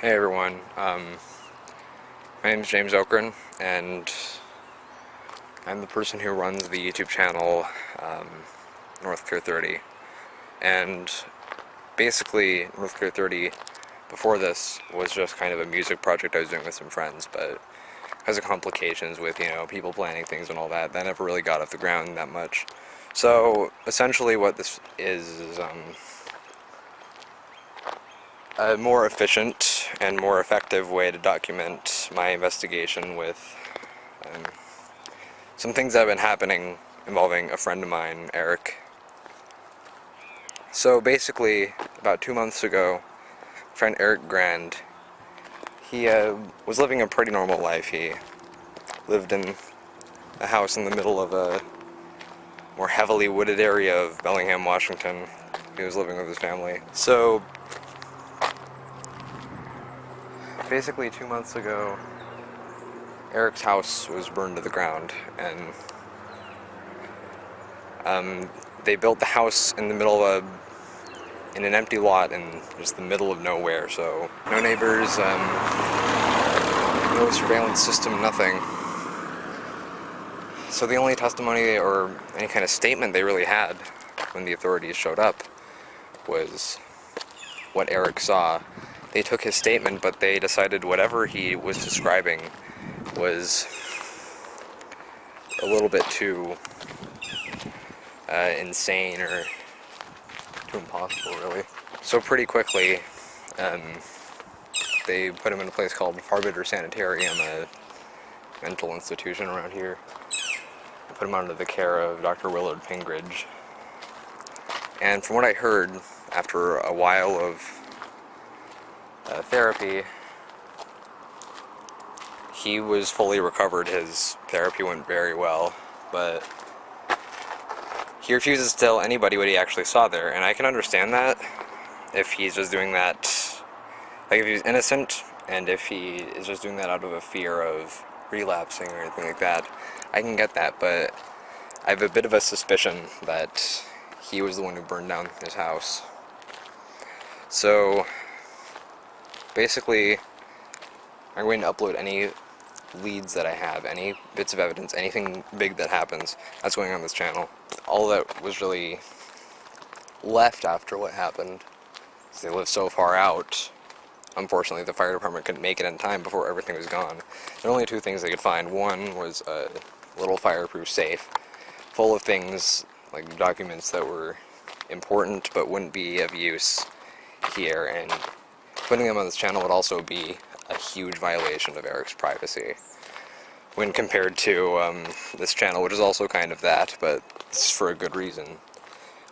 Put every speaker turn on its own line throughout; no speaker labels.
Hey everyone, my name is James Okren, and I'm the person who runs the YouTube channel North Clear 30. And basically, North Clear 30 before this was just kind of a music project I was doing with some friends, but because of complications with, people planning things and all that, that never really got off the ground that much. So essentially what this is a more efficient and more effective way to document my investigation with some things that have been happening involving a friend of mine, Eric. So basically, about 2 months ago, friend Eric Grand, he was living a pretty normal life. He lived in a house in the middle of a more heavily wooded area of Bellingham, Washington. He was living with his family. So basically 2 months ago, Eric's house was burned to the ground, and they built the house in the middle of in an empty lot in just the middle of nowhere, so no neighbors, no surveillance system, nothing. So the only testimony or any kind of statement they really had when the authorities showed up was what Eric saw. They took his statement, but they decided whatever he was describing was a little bit too insane or too impossible, really. So pretty quickly, they put him in a place called Farbitter Sanitarium, a mental institution around here. They put him under the care of Dr. Willard Pingridge. And from what I heard, after a while of therapy, he was fully recovered. His therapy went very well, but he refuses to tell anybody what he actually saw there, and I can understand that if he's just doing that, like if he's innocent, and if he is just doing that out of a fear of relapsing or anything like that, I can get that, but I have a bit of a suspicion that he was the one who burned down his house. So basically, I'm going to upload any leads that I have, any bits of evidence, anything big that happens that's going on this channel. All that was really left after what happened, because they live so far out, unfortunately the fire department couldn't make it in time before everything was gone. There were only two things they could find. One was a little fireproof safe full of things, like documents that were important but wouldn't be of use here, and putting them on this channel would also be a huge violation of Eric's privacy when compared to this channel, which is also kind of that, but it's for a good reason.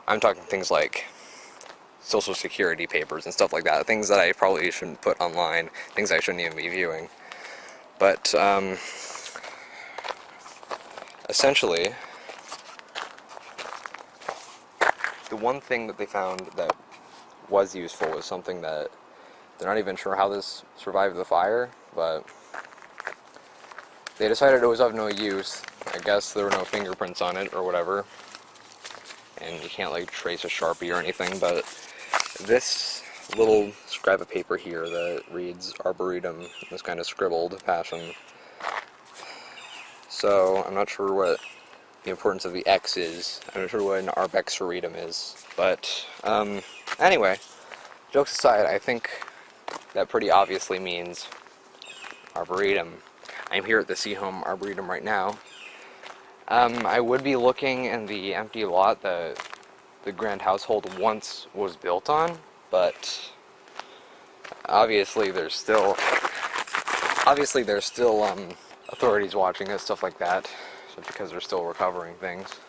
I'm talking things like social security papers and stuff like that, things that I probably shouldn't put online, things I shouldn't even be viewing. But essentially, the one thing that they found that was useful was something that they're not even sure how this survived the fire, but they decided it was of no use. I guess there were no fingerprints on it or whatever, and you can't like trace a Sharpie or anything, but this little scrap of paper here that reads Arboretum is kind of scribbled passion. So I'm not sure what the importance of the X is. I'm not sure what an Arbexaretum is, but anyway, jokes aside, I think that pretty obviously means Arboretum. I'm here at the Seahome Arboretum right now. I would be looking in the empty lot that the Grand household once was built on, but obviously there's still authorities watching it, stuff like that, just because they're still recovering things.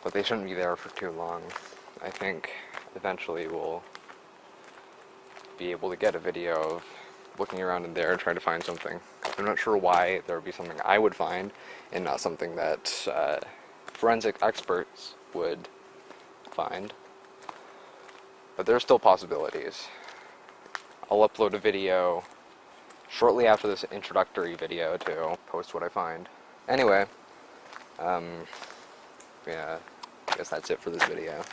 But they shouldn't be there for too long. I think eventually we'll be able to get a video of looking around in there and trying to find something. I'm not sure why there would be something I would find and not something that forensic experts would find. But there's still possibilities. I'll upload a video shortly after this introductory video to post what I find. Anyway, yeah, I guess that's it for this video.